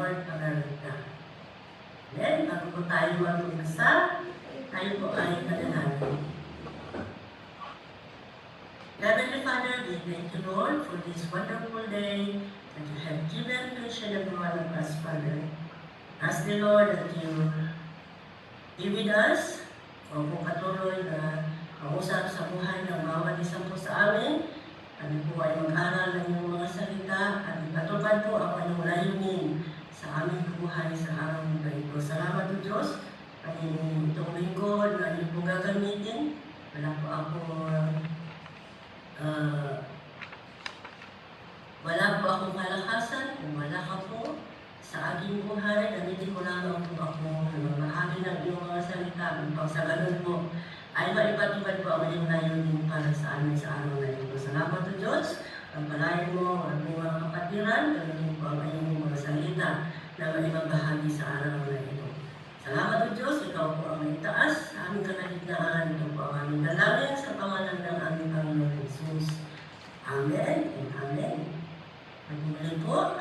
Lord Magarita. Then, bago po tayo mag-umpisa, tayo po ay manalangin. Heavenly Father, we thank you, Lord, for this wonderful day that you have given to each and every one of us, Father. Ask the Lord that you be with us, o kung patuloy na kausap sa buhay ng bawat isang po sa amin. Kami po ay mag-aral ng iyong mga salita at ipatupad po ang kanyang layunin sa aming buhay sa araw na ito. Salamat po Diyos, kanyang itong lingkod na iyong po gagamitin. Wala po akong kalakasan, kung wala ka po sa aking buhay, namitin ko lamang po ako na mahagi ng iyong mga salita. Upang sa ganun po, ay maipatupad po ang iyong layunin para sa amin sa araw na ito. Salamat po Diyos, pagpalain mo ang aming mga kapatiran, gamitin po ang iyong mga salita na maibabahagi sa araw na ito. Salamat po Diyos, ikaw po ang may taas sa aming kalagitnaan. Ito po ang aming dalangin sa pangalan ng aming Panginoon Jesus. Amen and Amen. Pagmuli po,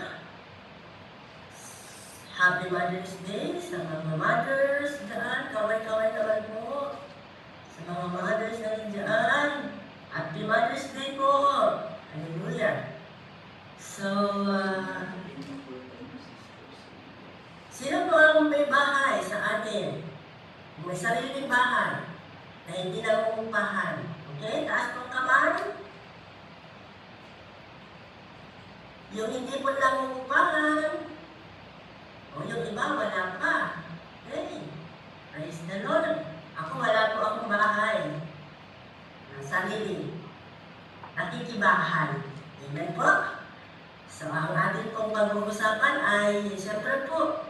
Happy Mother's Day sa mga mothers dyan. Kaway-kaway naman po. Sa mga mothers na rin dyan. Happy Mother's Day po. Hallelujah. So, sino po ang may bahay sa atin? May sariling bahay na hindi nangungupahan. Okay? Taas pong kamay. Yung hindi po nangungupahan, o yung iba wala pa. Okay? Praise the Lord. Ako wala po akong bahay. Sarili. Nakikibahay. Amen po. So, ang ating pong pag-uusapan ay, siyempre po,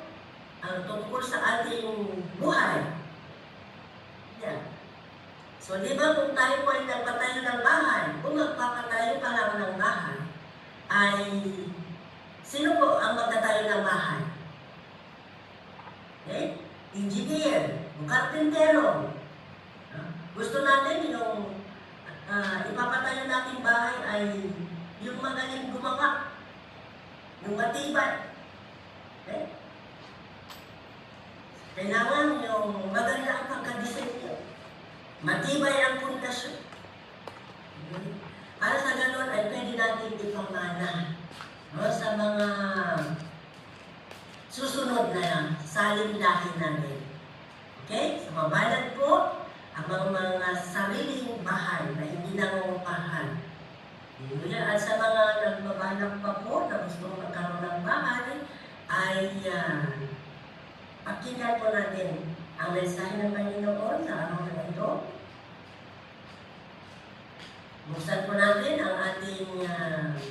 ang tungkol sa ating buhay. Yan. So, di ba kung tayo po ay nagpatayo ng bahay, kung magpapatayo pa lang ng bahay, ay sino po ang magtatayo ng bahay? Okay? Engineer, karpintero. Gusto natin yung ipapatayo nating bahay ay yung magaling gumawa, yung matibay. Okay? Kailangan yung magaling ang pagka-design nyo. Matibay ang pundasyon. Okay? Para sa ganun ay pwede natin ipamana sa mga susunod na salinlahin natin. Okay? So, mabalan po ang mga sariling bahay na hindi nangungupahan. At sa mga nagbabalak pa po na gusto magkaroon ng bahay, ay pakinggan po natin ang mensahe ng Panginoon sa araw na ito. Buksan po natin ang ating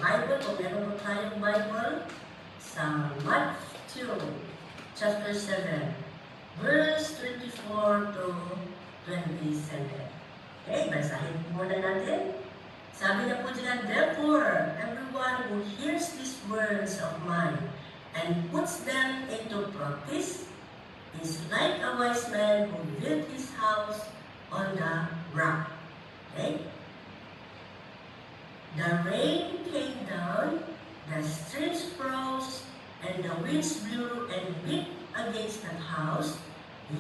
Bible, kung meron po tayong Bible, sa Matthew chapter 7, verse 24 to 27. Okay, basahin po muna natin. Sabi na po dyan, therefore, everyone who hears these words of mine and puts them into practice is like a wise man who built his house on the rock. Okay? The rain came down, the streams froze, and the winds blew and beat against that house,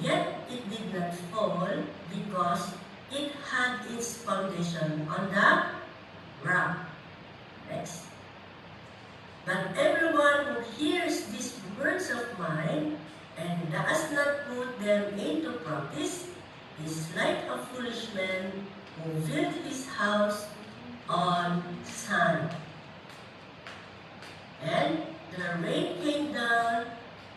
yet it did not fall because it had its foundation on the rock. Next. But everyone who hears these words of mine and does not put them into practice is like a foolish man who built his house on sand. And the rain came down,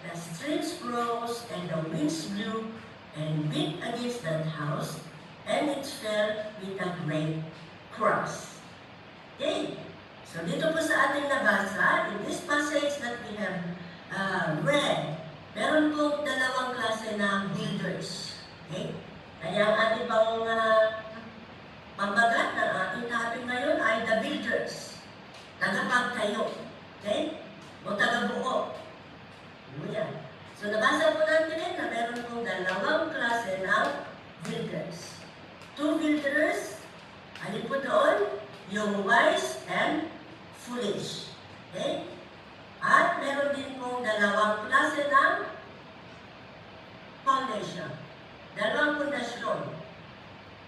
the streams rose, and the winds blew and beat against that house, and it fell with a great crash. Okay, so dito po sa ating nabasa, in this passage that we have read, meron po dalawang klase ng builders. Okay, kaya ang ating pang pambagat ng ating topic ngayon ay the builders. Tagapagtayo. Okay? O tagabuo. Yan. So nabasa po natin na meron pong dalawang klase ng builders. Two builders, alin po doon? Yung wise and foolish. Okay? At meron din pong dalawang foundation. Dalawang pundasyon.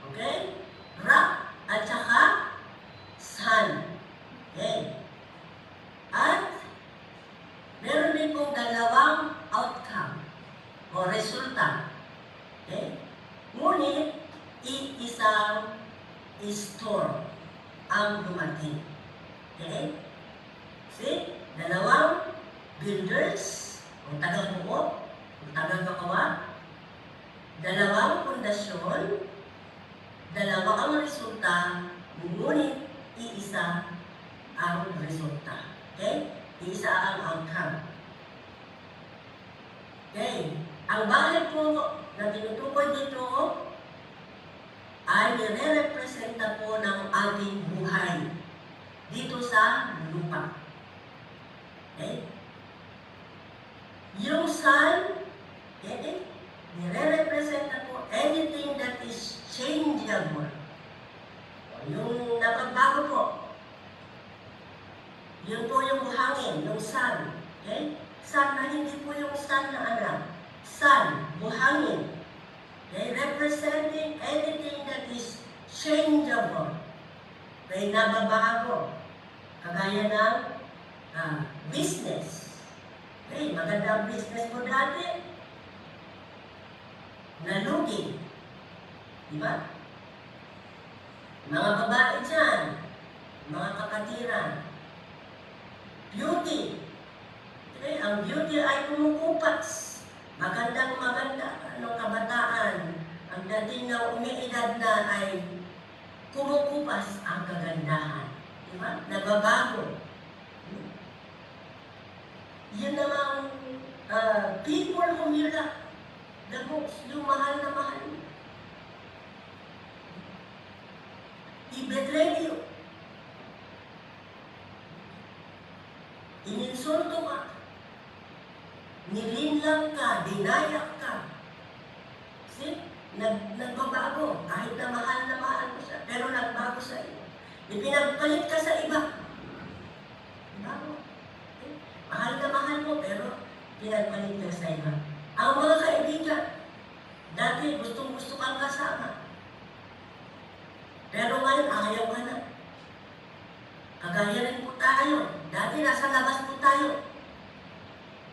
Okay? Rock at saka sun. Okay? At meron din pong dalawang outcome o resulta. Okay? Ngunit, iisang storm ang dumating. Okay? See? Dalawang builders, o taga-buo, o taga-gagawa, dalawang pundasyon, dalawa ang resulta, ngunit iisa ang resulta. Okay? Iisa ang outcome. Okay? Ang bakit po na tinutukoy dito ay nire-representa po ng ating buhay dito sa lupa. Okay? Yung sun, okay, nire-representa po anything that is changeable. Yung napagbago po, yun po yung buhangin, yung sun. Okay? Sun na hindi po yung sun na anak. Sun, buhangin. Okay? Representing anything that is changeable. May nababago. Kagaya ng business. Okay? Maganda ang business mo dati. Nalugi. Diba? Mga babae dyan, mga kapatiran, beauty. Okay? Ang beauty ay kumukupas. Magandang maganda, kabataan. Ang dating na umiidad na ay kumukupas ang kagandahan. Diba? Nababago. Yun namang people whom you love. The most, yung mahal na mahal. He betrayed you. Ininsulto ka. Nilinlang ka, dinayak ka. See? Nagbabago. Kahit na mahal mo siya, pero nagbago sa iyo. Ipinagpalit ka sa iba. Bago. Okay? Mahal mo, pero pinagpalit ka sa iba. Ang mga kaibigan, dati gustong-gusto kang kasama. Pero ngayon, ayaw ka na. Kagaya rin po tayo. Dati nasa labas po tayo.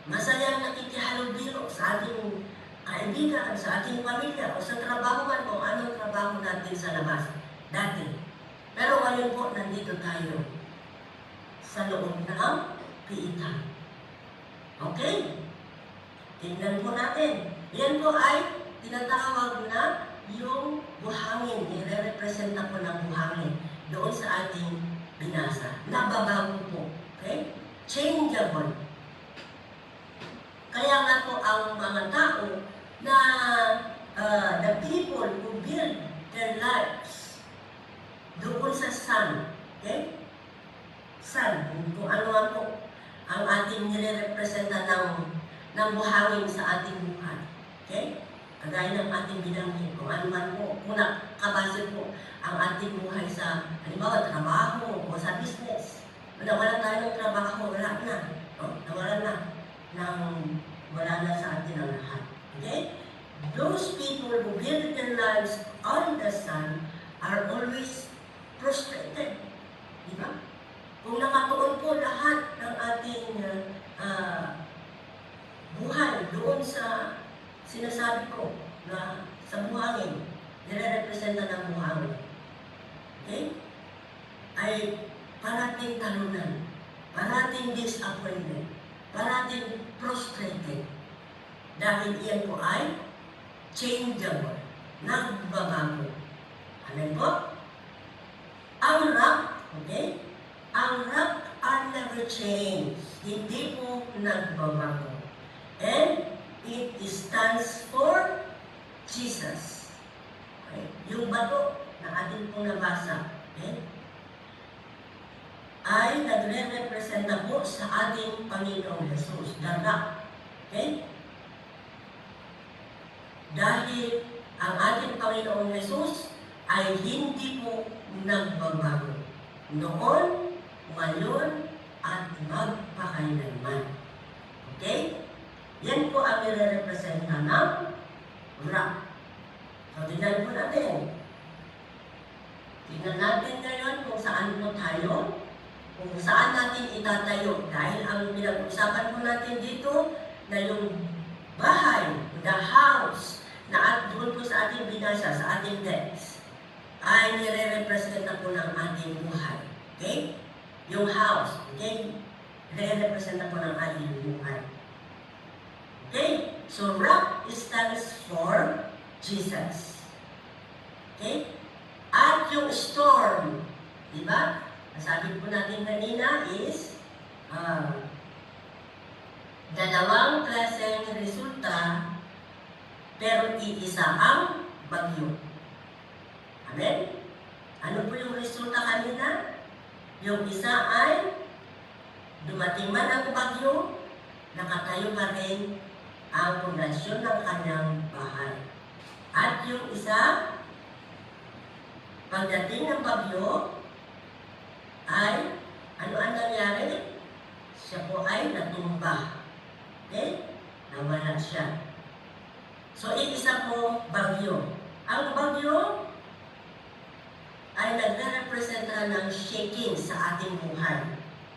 Masayang nakikihalubilo sa ating kaibigan, sa ating pamilya, o sa trabaho man, kung anong trabaho natin sa labas. Dati. Pero ngayon po, nandito tayo sa loob ng piitan. Okay? Tingnan po natin. Yan po ay tinatawag na yung buhangin. Nire-representa po ng buhangin doon sa ating binasa. Nababago po. Okay? Changeable. Kaya nga po ang mga tao na the people who build their lives doon sa sun. Okay? Sun. Kung ano nga po ang ating nire-representa ng buhangin sa ating buhay. Okay? Kagaya ng ating binanggit. Kung ano man po, muna kabase po ang ating buhay sa, halimbawa, trabaho o sa business. Nawalan tayo ng trabaho, wala na. No? Wala na sa atin ang lahat. Okay? Those people who build their lives on the sun are always frustrated. Di ba? Kung nakatuon po lahat ng ating buhay doon sa sinasabi ko na sa buhangin, nire-representa ng buhangin. Okay? Ay parating talunan, parating disappointed, parating frustrated. Dahil iyan po ay changeable, nagbabago. Ano po? Ang rock, okay? Ang rock are never changed. Hindi po nagbabago. And it stands for Jesus. Okay? Yung bato na ating pong nabasa, okay? Ay nagre-representa po sa ating Panginoong Jesus, the rock. Okay? Dahil ang ating Panginoong Jesus ay hindi po nagbabago. Noon, ngayon, at magpakailanman. Okay? Yan po ang nire-representa ng rock. So, tingnan po natin. Tingnan natin ngayon kung saan po tayo, kung saan natin itatayo. Dahil ang pinag-usapan po natin dito na yung bahay, the house, na at doon po sa ating binasa, sa ating text, ay nire-representa po ng ating buhay. Okay? Yung house, okay? Nire-representa po ng ating buhay. Okay? So, rock stands for Jesus. Okay? At yung storm, di ba? Nasabi po natin kanina is dalawang klaseng resulta pero iisa ang bagyo. Amen? Ano po yung resulta kanina? Yung isa ay dumating man ang bagyo, nakatayo pa rin ang pundasyon ng kanyang bahay. At yung isa, pagdating ng bagyo, ay, ano ang nangyari? Siya po ay natumba. Okay? Nawala siya. So, isa po bagyo. Ang bagyo ay nagre-representa ng shaking sa ating buhay.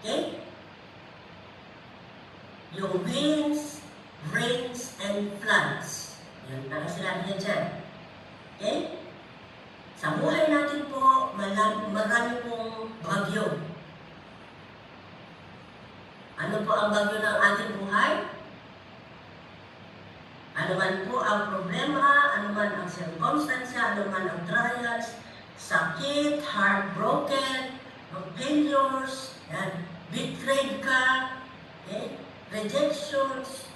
Okay? Yung winds, rains, and floods. Yan, nakasilabi niya dyan. Okay? Sa buhay natin po, marami pong bagyo. Ano po ang bagyo ng ating buhay? Ano man po ang problema, ano man ang circumstansya, ano man ang trials, sakit, heartbroken, failures, yan, betrayed ka, okay? Rejections,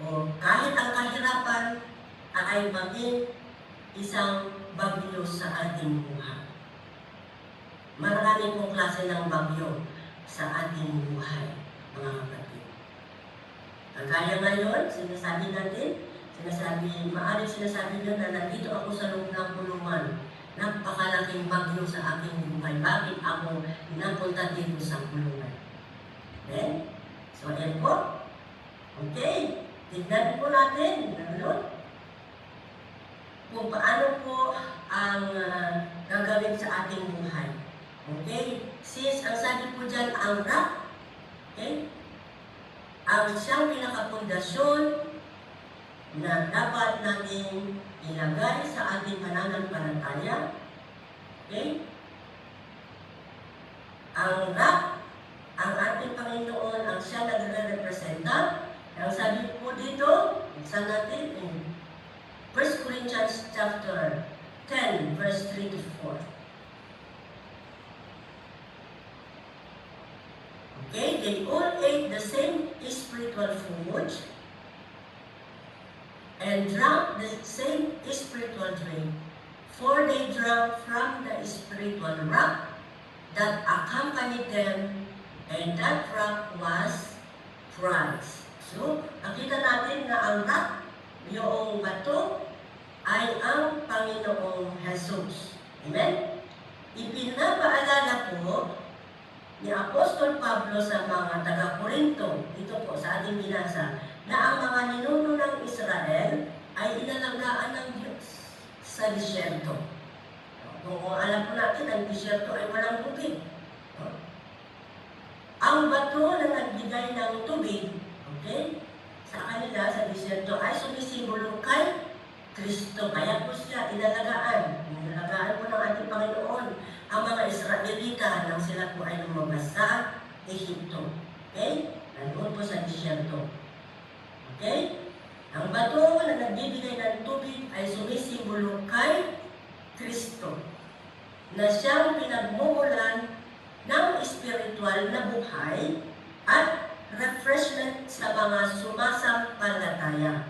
o kahit ang kahirapan ay maging isang bagyo sa ating buhay. Marami pong klase ng bagyo sa ating buhay, mga kapatid. Kagaya ngayon, maaaring sinasabi nyo na nandito ako sa loob ng kulungan. Napakalaking bagyo sa aking buhay. Bakit ako napunta dito sa kulungan? Okay? So, yan po. Okay. Tignan po natin. Kung paano po ang gagawin sa ating buhay. Okay? Since ang sabi po dyan, ang rock, okay? Ang siyang pinakapundasyon na dapat natin ilagay sa ating pananampalataya. Okay? Ang rock, ang ating Panginoon, ang siya nagre-representa. Ang sabi po dito, sa natin in 1 Corinthians chapter 10, verse 3 to 4. Okay, they all ate the same spiritual food and drank the same spiritual drink, for they drank from the spiritual rock that accompanied them, and that rock was Christ. So, nakita natin na ang rock, yung bato, ay ang Panginoong Jesus. Amen? Ipinapaalala po ni Apostol Pablo sa mga taga-Korinto, ito po sa ating binasa, na ang mga ninuno ng Israel ay inalagaan ng Diyos sa disyerto. Kung alam po natin, ang disyerto ay walang tubig. Ang bato na nagbigay ng tubig, okay, sa kanila, sa disyerto, ay sumisimbolo kay Kristo. Kaya po siya inalagaan. Inalagaan po ng ating Panginoon ang mga Israelita nang sila po ay lumabas sa Ehipto. Okay? Nandun po sa disyerto. Okay? Ang bato na nagbibigay ng tubig ay sumisimbolo kay Kristo, na siyang pinagmumulan ng spiritual na buhay at refreshment sa mga sumasampalataya.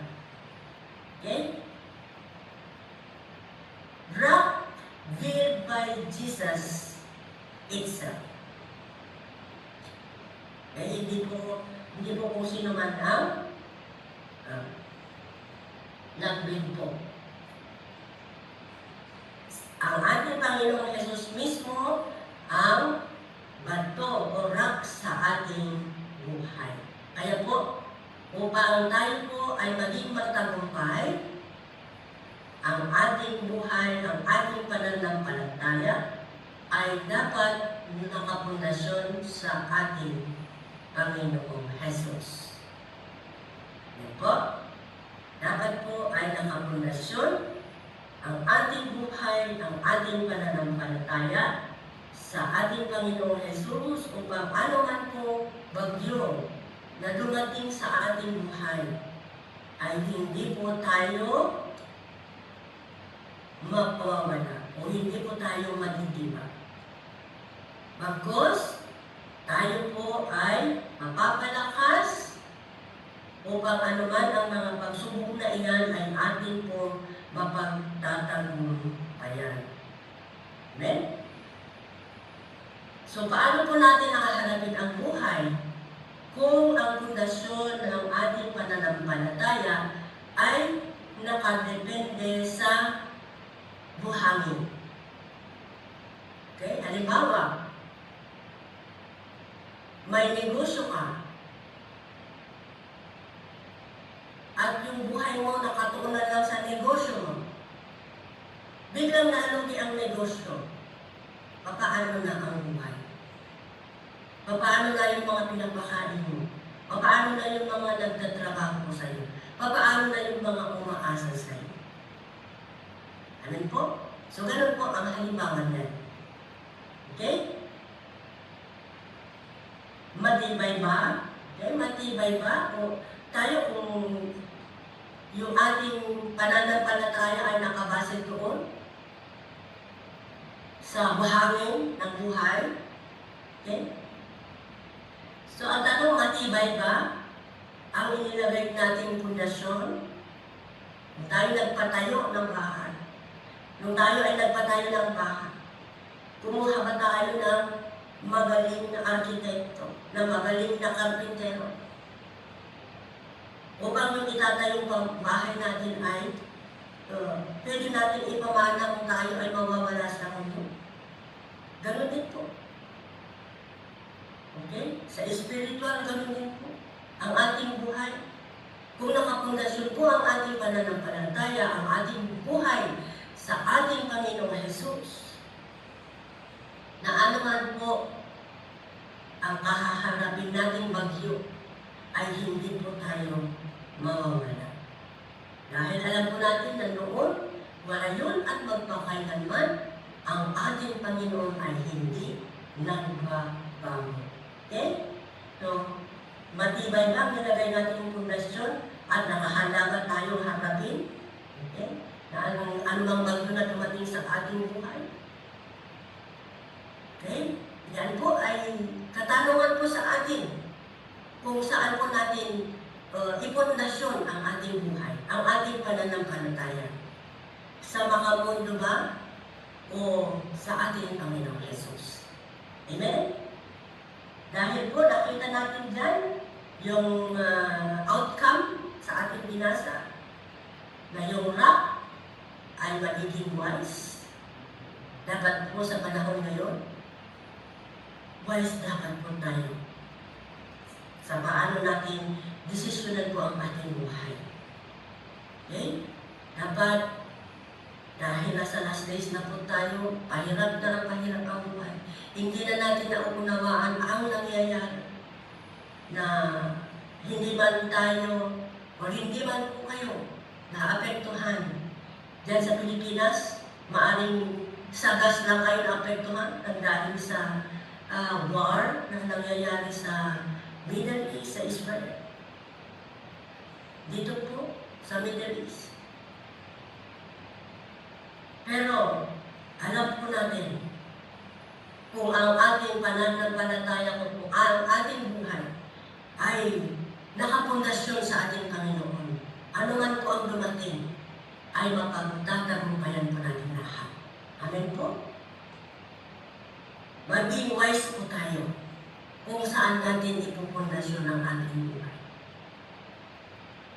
Okay? Rock built by Jesus itself. Hindi po kung sino man ang nag-build po. Ang ating Panginoong Jesus mismo ang bato o rock sa ating buhay. Kaya po, upang tayo po ay maging magtagumpay, ang ating buhay, ang ating pananampalataya ay dapat nakapundasyon sa ating Panginoong Jesus. Yan po. Dapat po ay nakapundasyon ang ating buhay, ang ating pananampalataya sa ating Panginoong Jesus upang anuman po bagyo na dumating sa ating buhay ay hindi po tayo mapawawala o hindi po tayo madidiba. Bagkus, tayo po ay mapapalakas upang anuman ang mga pagsubok na iyan ay ating po mapagtatagumpayan. Amen? So, paano po natin nakaharapin ang buhay kung ang pundasyon ng ating pananampalataya ay nakadepende sa buhangin? Okay? Halimbawa, may negosyo ka at yung buhay mo nakatuunan lang sa negosyo mo. Biglang naalugi ang negosyo. Papaano na ang buhay? Papaano na yung mga pinapakain mo? Papaano na yung mga nagtatrabaho mo sa iyo? Papaano na yung mga umaasa sa iyo? Amen po? So, ganun po ang halimbawa niyan. Okay? Matibay ba? Okay, matibay ba? O tayo kung yung ating pananampalataya ay nakabase doon sa buhangin ng buhay. Okay? So, ang tanong, matibay ba ang inilagay nating pundasyon? Nung tayo nagpatayo ng bahay, nung tayo ay nagpatayo ng bahay, kumuha ba tayo ng magaling na arkitekto, na magaling na karpintero? Upang yung itatayong bahay natin ay pwede natin ipamana kung tayo ay mawawala sa mundo. Ganun din po. Okay? Sa spiritual, ganun din po. Ang ating buhay. Kung nakapundasyon po ang ating pananampalataya, ang ating buhay sa ating Panginoong Jesus, na anuman po ang kahaharapin nating bagyo, ay hindi po tayo mawawala. Dahil alam po natin na noon, ngayon at magpakailanman, ang ating Panginoon ay hindi nagbabago. Okay? So, matibay lang nilagay natin yung pundasyon at nakahanda ba tayong harapin? Okay? Na anumang bagyo na dumating sa ating buhay. Okay? Yan po ay katanungan po sa atin kung saan po natin ipundasyon ang ating buhay, ang ating pananampalataya. Sa makamundo ba o sa ating Panginoong Jesus? Amen? Dahil po nakita natin dyan yung outcome sa ating binasa na yung rock ay magiging wise. Dapat po sa panahon ngayon, wise dapat po tayo sa paano natin desisyonan po ang ating buhay. Okay? Dapat, dahil nasa last days na po tayo, pahirap na ang pahirap ang buhay. Hindi na natin naunawaan ang nangyayari na hindi man tayo o hindi man po kayo naapektuhan. Diyan sa Pilipinas, maaring sa gas lang kayo naapektuhan dahil sa war na nangyayari sa Middle East, sa Israel. Dito po, sa Middle East. Pero, alam po natin, kung ang ating pananampalataya kung ang ating buhay ay nakapundasyon sa ating Panginoon, ano man po ang dumating, ay mapagtatagumpayan po natin lahat. Amen po? Maging wise po tayo kung saan natin ipupundasyon ang ating buhay.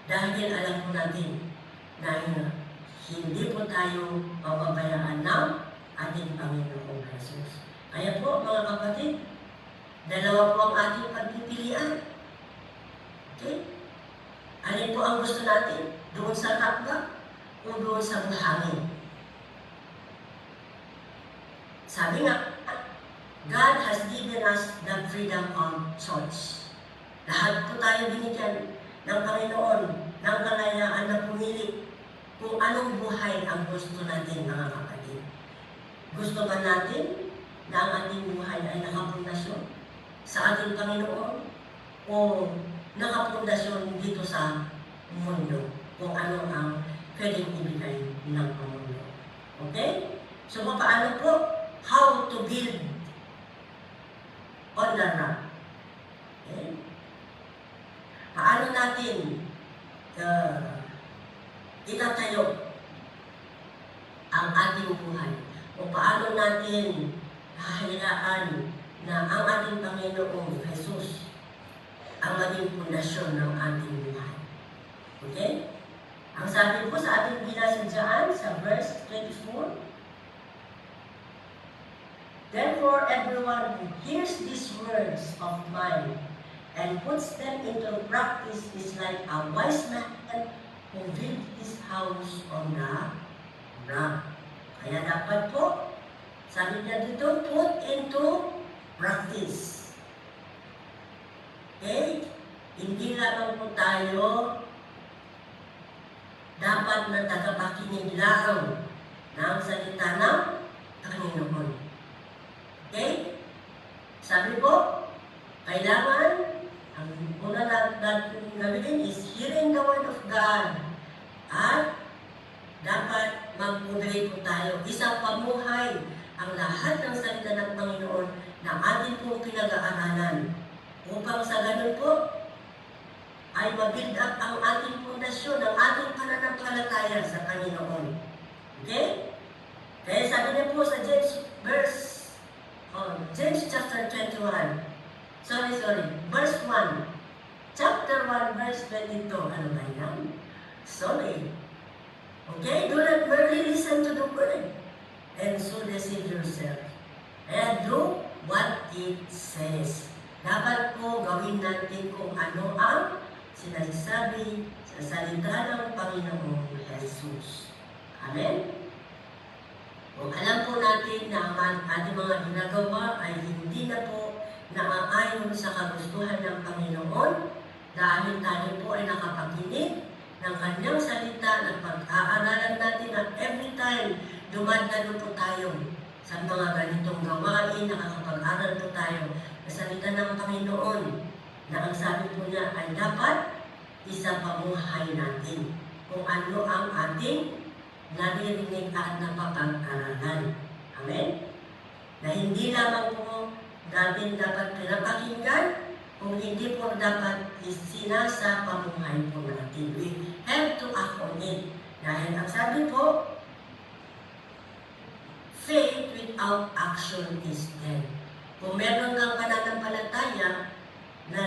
Dahil alam po natin na hindi po tayo pababayaan ng ating Panginoong Jesus. Kaya po mga kapatid, dalawa po ang ating pagpipilian. Okay? Alin po ang gusto natin? Doon sa rock ba? o doon sa buhangin. Sabi nga, God has given us the freedom of choice. Lahat po tayo binigyan ng Panginoon ng kalayaan na pumili kung anong buhay ang gusto natin, mga kapatid. Gusto ba natin na ang ating buhay ay nakapundasyon sa ating Panginoon o nakapundasyon dito sa mundo kung ano ang pwedeng ibigay ng Panginoon? Okay? So, paano po? How to build on the rock. Okay? Paano natin itatayo ang ating buhay? O paano natin hahayaan na ang ating Panginoong Jesus ang maging pundasyon ng ating buhay? Okay? Ang sabi po sa ating binasadyan sa verse 24, therefore, everyone who hears these words of mine and puts them into practice is like a wise man who built his house on the rock. Kaya dapat po, sabi niya dito, put into practice. Okay? Hindi lamang po tayo dapat na tagapakinig lang ng salita ng Panginoon. Okay? Sabi ko, kailangan, ang una natin gawin is hearing the word of God. At dapat mag-obey po tayo. Isang pamuhay ang lahat ng salita ng Panginoon na ating pong pinag-aaralan. Upang sa ganun po, ay mabuild up ang ating pundasyon, ang ating pananampalataya sa Panginoon. Okay? Kaya sabi niya po sa James chapter 21. Verse 1. Chapter 1, verse 22. Ano ba yan? Sorry. Okay? Do not merely listen to the word and so deceive yourself. And do what it says. Dapat po gawin natin kung ano ang sinasabi sa salita ng Panginoong Jesus. Amen? Kung alam po natin na ang ating mga ginagawa ay hindi na po naaayon sa kagustuhan ng Panginoon dahil tayo po ay nakapakinig ng kanyang salita na pag-aaralan natin at every time dumadalo po tayo sa mga ganitong gawain, nakakapag-aral po tayo sa salita ng Panginoon na ang sabi po niya ay dapat isa pamuhay natin kung ano ang ating naririnig at napapag-aralan. Amen? Na hindi lamang po natin dapat pinapakinggan, kung hindi po dapat isinasa pamuhay po natin. We have to act on it. Dahil ang sabi po, faith without action is dead. Kung meron kang pananampalataya na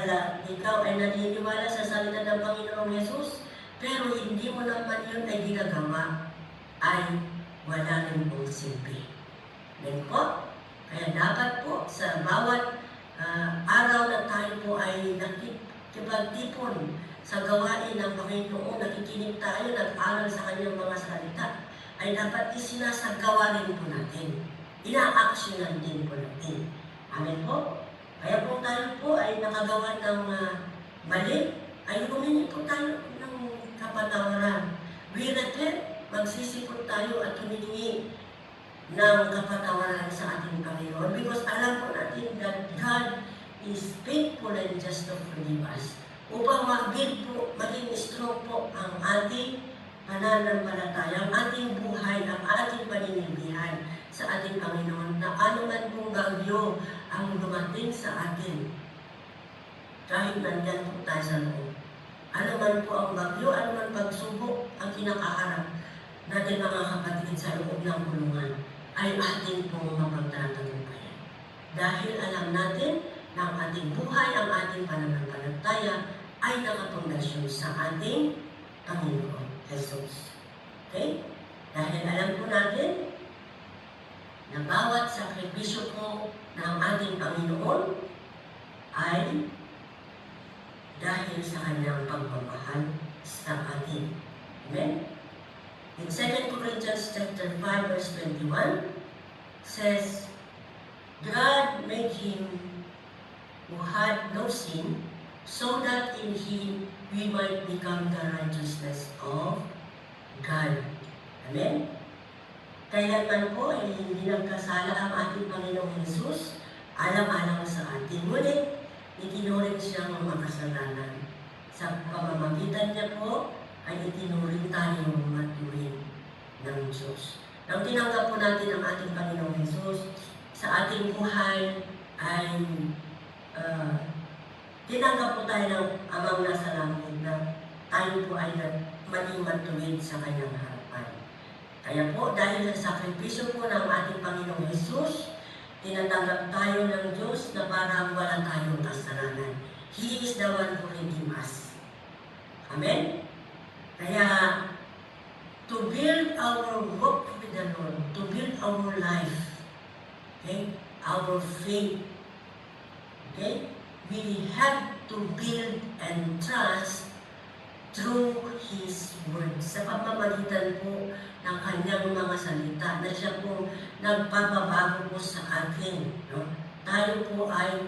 ikaw ay naniniwala sa salita ng Panginoong Jesus, pero hindi mo naman yun ay ginagawa, ay wala rin pong silbi. Then po, kaya dapat po sa bawat araw na tayo po ay nakikipagtipon sa gawain ng Panginoon, nakikinig tayo, nag-aral sa kanyang mga salita, ay dapat isinasagawa rin po natin. Ina-actionan din po natin. Amen po? Kaya po tayo po ay nakagawa ng mali, ay humingi po tayo ng kapatawaran. We repent, magsisipot tayo at humingi ng kapatawaran sa ating Panginoon because alam po natin that God is faithful and just to forgive us. Upang mag-build po, maging strong po ang ating pananampalataya, ang ating buhay, ang ating paninilbihan sa ating Panginoon na anuman pong bagyo ang dumating sa atin. Kahit nandyan po tayo sa loob. Anuman po ang bagyo, anuman pagsubok ang kinakaharap natin mga kapatid sa loob ng kulungan ay ating pong mapagtatagumpayan. Dahil alam natin na ang ating buhay, ang ating pananampalataya ay nakapundasyon sa ating Panginoon Jesus. Okay? Dahil alam po natin na bawat sakripisyo po ng ating Panginoon ay dahil sa kanyang pagmamahal sa atin. Amen? In 2 Corinthians chapter 5 verse 21 says, God made him who had no sin, so that in him we might become the righteousness of God. Amen? Kaya man po ay hindi nagkasala ang ating Panginoong Jesus, alam-alam sa atin. Ngunit, itinuring siyang makasalanan. Sa pamamagitan niya po, ay itinuring tayong matuwid ng Diyos. Nang tinanggap po natin ang ating Panginoong Jesus, sa ating buhay ay tinanggap po tayo ng Amang nasa langit na tayo po ay maging matuwid sa kanyang harapan. Kaya po, dahil sa sakripisyo po ng ating Panginoong Jesus, tinatanggap tayo ng Diyos na parang wala tayong kasalanan. He is the one who redeemed us. Amen? Kaya, to build our walk with the Lord, to build our life, okay, our faith, okay, we have to build and trust through His Word. Sa pamamagitan po ng kanyang mga salita na siya po nagpapabago po sa atin. No? Tayo po ay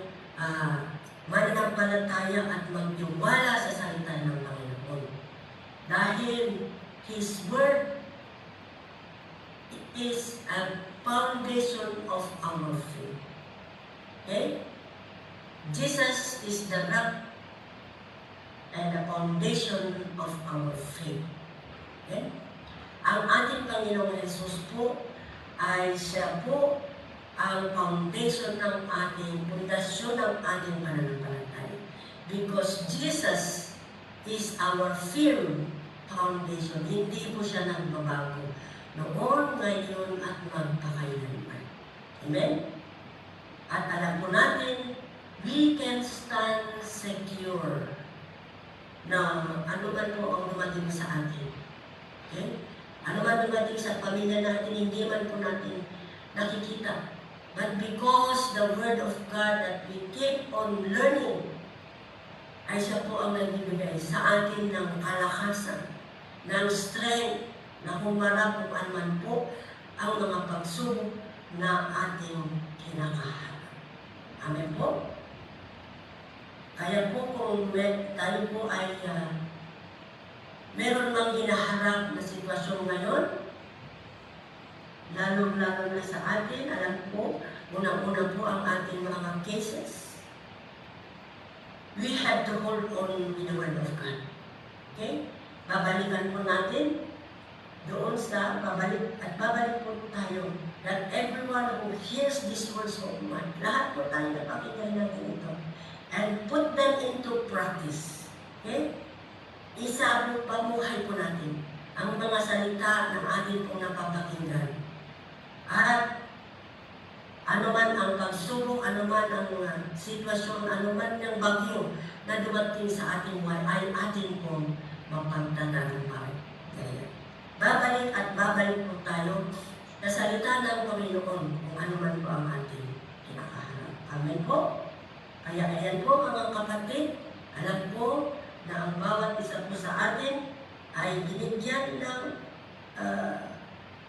mananampalataya at magtiwala sa salita ng Panginoon. Dahil His Word is a foundation of our faith. Okay? Jesus is the rock and the foundation of our faith. Okay? Ang ating Panginoong Jesus po ay siya po ang foundation ng ating, pundasyon ng ating pananampalataya. Because Jesus is our firm foundation. Hindi po siya nagbabago noon, ngayon, at magpakailanman. Amen? At alam po natin, we can stand secure na ano man po ang dumating sa atin. Okay? Ano man dumating sa pamilya natin, hindi man po natin nakikita. But because the Word of God that we keep on learning, ay siya po ang nagbibigay sa atin ng kalakasan, ng strength, na humarap kung anuman po ang mga pagsubok na ating kinakaharap. Amen po? Kaya po kung tayo po ay meron mang hinaharap na sitwasyon ngayon, lalo-lalo na sa atin, alam po, unang-una po ang ating mga cases. We have to hold on with the Word of God. Okay? Babalikan po natin doon sa babalik po tayo that everyone who hears these words of mine, lahat po tayo napakinggan natin ito, and put them into practice. Okay? Isabot pamuhay po natin ang mga salita ng ating pong napapakinggan. At anuman ang pagsubok, anuman ang sitwasyon, anuman ang bagyo na dumating sa ating buhay, ay ating pong mapagtatagumpay. Babalik at babalik po tayo sa salita ng Panginoon kung anuman po ang ating kinakaharap. Amen po? Kaya ayan po mga kapatid, alam po na ang bawat isa po sa atin ay binigyan ng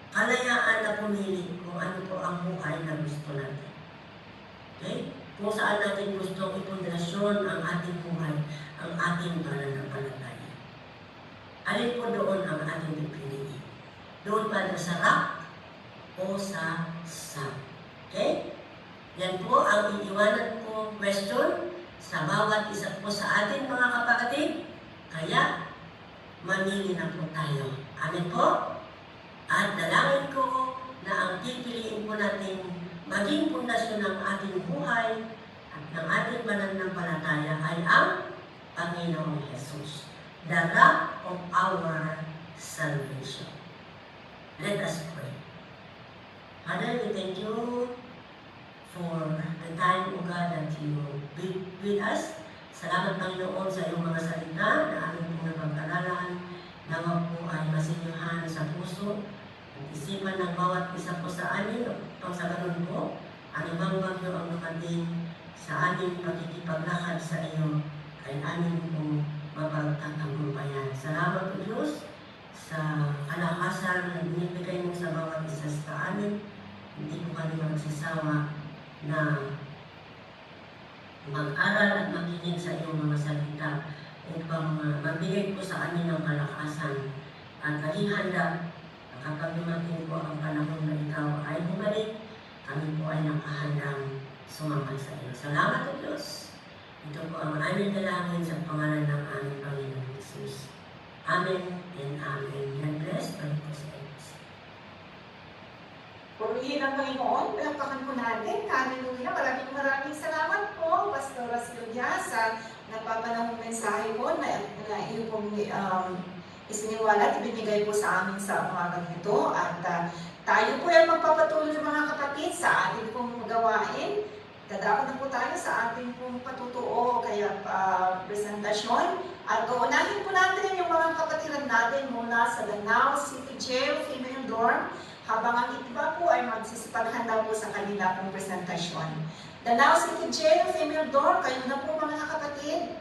kalayaan na pumili kung ano po ang buhay na gusto natin. Okay? Kung saan natin gustong ipundasyon ang ating buhay, ang ating pananampalataya. Alin po doon ang ating pipiliin? Doon ba sa rock o sa sand? Okay? Yan po ang iiwanan ko question sa bawat isa po sa atin mga kapatid. Kaya, mamili na po tayo. Amen po? At dalangin ko na ang pipiliin po natin maging pundasyon ng ating buhay at ng ating pananampalataya ay ang Panginoong Jesus, the rock of our salvation. Let us pray. Father, we thank you for the time, O God, that you be with us. Salamat, Panginoon, sa iyong mga salita na aming pong napag-aralan. Nawa po ay masinyahan sa puso at isipan ng bawat isa po sa amin. Upang sa ganun po, ang ibang bagyo ang dumating sa aming pakikipaglakad sa iyo ay amin pong mapagtatagumpayan. Salamat po, Diyos, sa kalakasan sa bawat isa sa amin. Hindi po kami magsasawa na mag-aral at makinig sa iyong mga salita upang mabigay po sa amin ng kalakasan at naging handa kapag dumating po ang panahon na ikaw ay bumalik, kami po ay nakahandang sumambay sa iyo. Salamat o Diyos. Ito po ang aming dalangin sa pangalan ng aming Panginoon Jesus. Amen and Amen. God bless. Balik po sa iyo. Purihin ang Panginoon, palakpakan po natin. Hallelujah. Maraming salamat po, Pastora Silvia, sa napapanahong mensahe po na iyo pong isiniwala at ibinigay po sa amin sa umagang ito. At tayo po ay magpapatuloy mga kapatid sa ating pong gawain. Dadako na po tayo sa ating pong patutuo kaya presentasyon. At uunahin po natin yung mga kapatiran natin mula sa Danao City Jail Female Dorm habang ang iba po ay magsisipaghanda po sa kanila pong presentasyon. Danao City Jail Female Dorm, kayo na po mga kapatid.